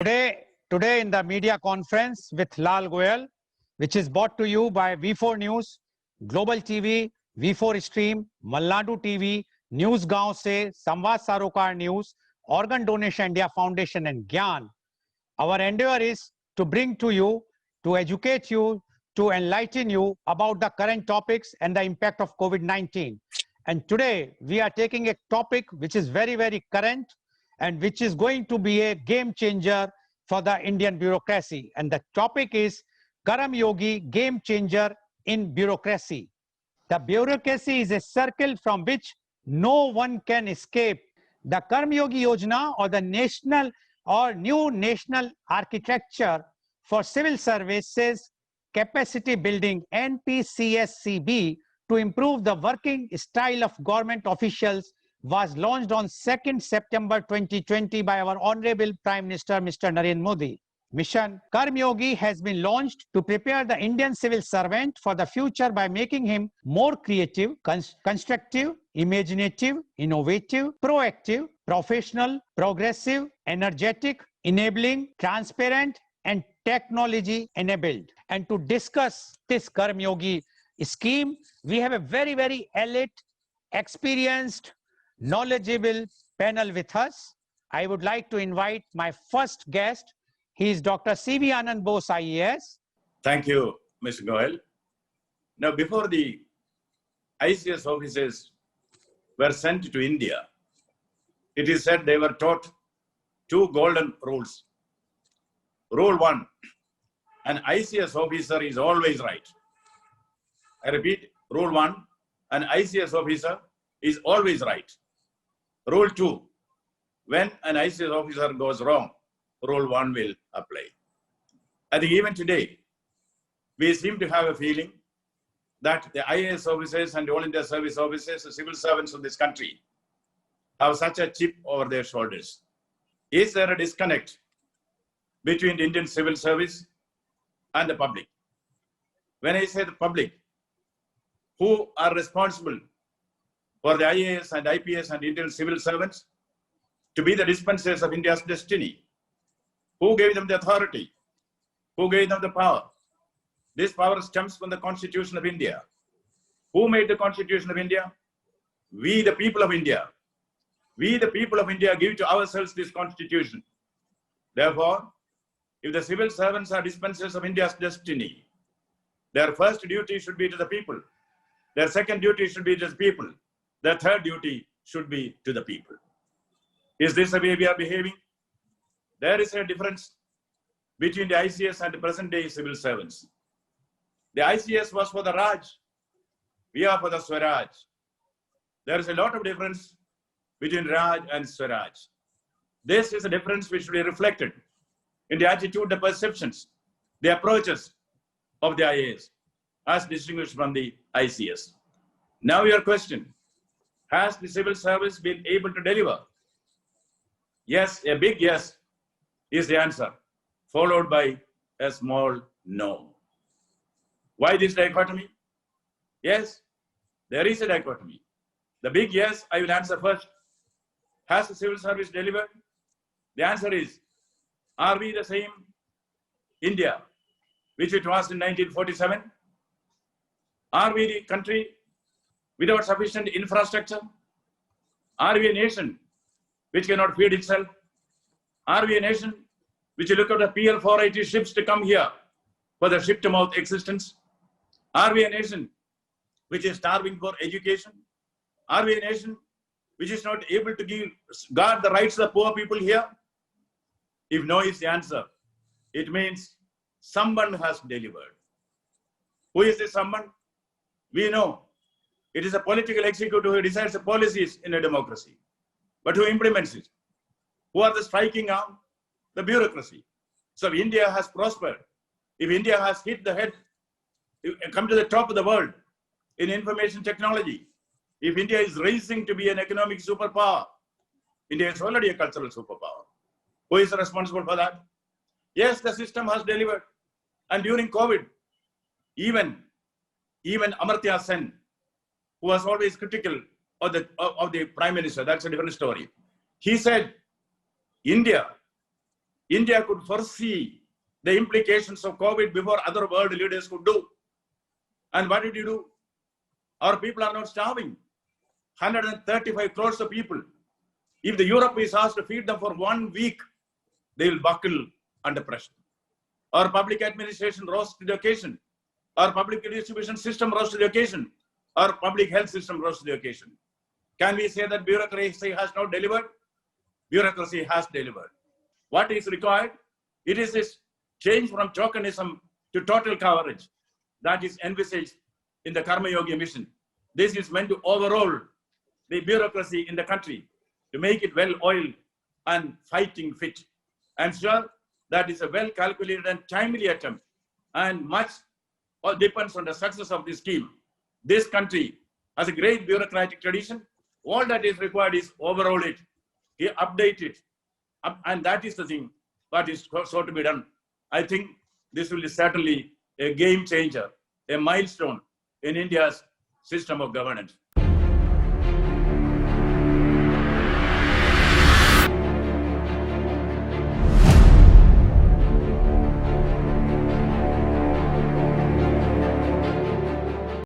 Today in the media conference with Lal Goyal, which is brought to you by V4 News, Global TV, V4 Stream, Malnadu TV, News Gaon Se, Samvad Sarokar News, Organ Donation India Foundation and Gyan. Our endeavor is to bring to you, to educate you, to enlighten you about the current topics and the impact of COVID-19. And today we are taking a topic which is very, very current and which is going to be a game changer for the Indian bureaucracy. And the topic is Karm Yogi, game changer in bureaucracy. The bureaucracy is a circle from which no one can escape. The Karm Yogi Yojana, or the national or new national architecture for civil services capacity building, NPCSCB, to improve the working style of government officials, was launched on 2nd September 2020 by our Honorable Prime Minister, Mr. Narendra Modi. Mission Karm Yogi has been launched to prepare the Indian civil servant for the future by making him more creative, constructive, imaginative, innovative, proactive, professional, progressive, energetic, enabling, transparent, and technology enabled. And to discuss this Karm Yogi scheme, we have a very, very elite, experienced, knowledgeable panel with us. I would like to invite my first guest. He is Dr. C.V. Anand Bose, IAS. Thank you, Mr. Goyal. Now, before the ICS officers were sent to India, it is said they were taught two golden rules. Rule 1, an ICS officer is always right. I repeat, rule 1, an ICS officer is always right. Rule 2, when an ICS officer goes wrong, rule 1 will apply. I think even today, we seem to have a feeling that the IAS officers and all India service officers, the civil servants of this country, have such a chip over their shoulders. Is there a disconnect between the Indian civil service and the public? When I say the public, who are responsible for the IAS and IPS and Indian civil servants to be the dispensers of India's destiny? Who gave them the authority? Who gave them the power? This power stems from the Constitution of India. Who made the Constitution of India? We, the people of India. We, the people of India, give to ourselves this Constitution. Therefore, if the civil servants are dispensers of India's destiny, their first duty should be to the people. Their second duty should be to the people. Their third duty should be to the people. Is this the way we are behaving? There is a difference between the ICS and the present day civil servants. The ICS was for the Raj. We are for the Swaraj. There is a lot of difference between Raj and Swaraj. This is a difference which should be reflected in the attitude, the perceptions, the approaches of the IAS as distinguished from the ICS. Now your question, has the civil service been able to deliver? Yes, a big yes is the answer, followed by a small no. Why this dichotomy? Yes, there is a dichotomy. The big yes, I will answer first. Has the civil service delivered? The answer is, are we the same India which it was in 1947? Are we the country without sufficient infrastructure? Are we a nation which cannot feed itself? Are we a nation which look at the PL 480 ships to come here for the ship-to-mouth existence? Are we a nation which is starving for education? Are we a nation which is not able to guard the rights of the poor people here? If no is the answer, it means someone has delivered. Who is this someone? We know it is a political executive who decides the policies in a democracy. But who implements it? Who are the striking arm? The bureaucracy. So if India has prospered, if India has hit the head, come to the top of the world in information technology, if India is racing to be an economic superpower, India is already a cultural superpower. Who is responsible for that? Yes, the system has delivered. And during COVID, even Amartya Sen, who was always critical of the Prime Minister, that's a different story. He said, India India could foresee the implications of COVID before other world leaders could do. And what did you do? Our people are not starving. 135 crores of people. If the Europe is asked to feed them for 1 week, they will buckle under pressure. Our public administration rose to the occasion. Our public distribution system rose to the occasion. Our public health system rose to the occasion. Can we say that bureaucracy has not delivered? Bureaucracy has delivered. What is required? It is this change from tokenism to total coverage that is envisaged in the Karma Yogi mission. This is meant to overhaul the bureaucracy in the country to make it well-oiled and fighting fit. I'm sure that is a well-calculated and timely attempt, and much depends on the success of this scheme. This country has a great bureaucratic tradition. All that is required is overhaul it, update it, and that is the thing that is so to be done. I think this will be certainly a game changer, a milestone in India's system of governance.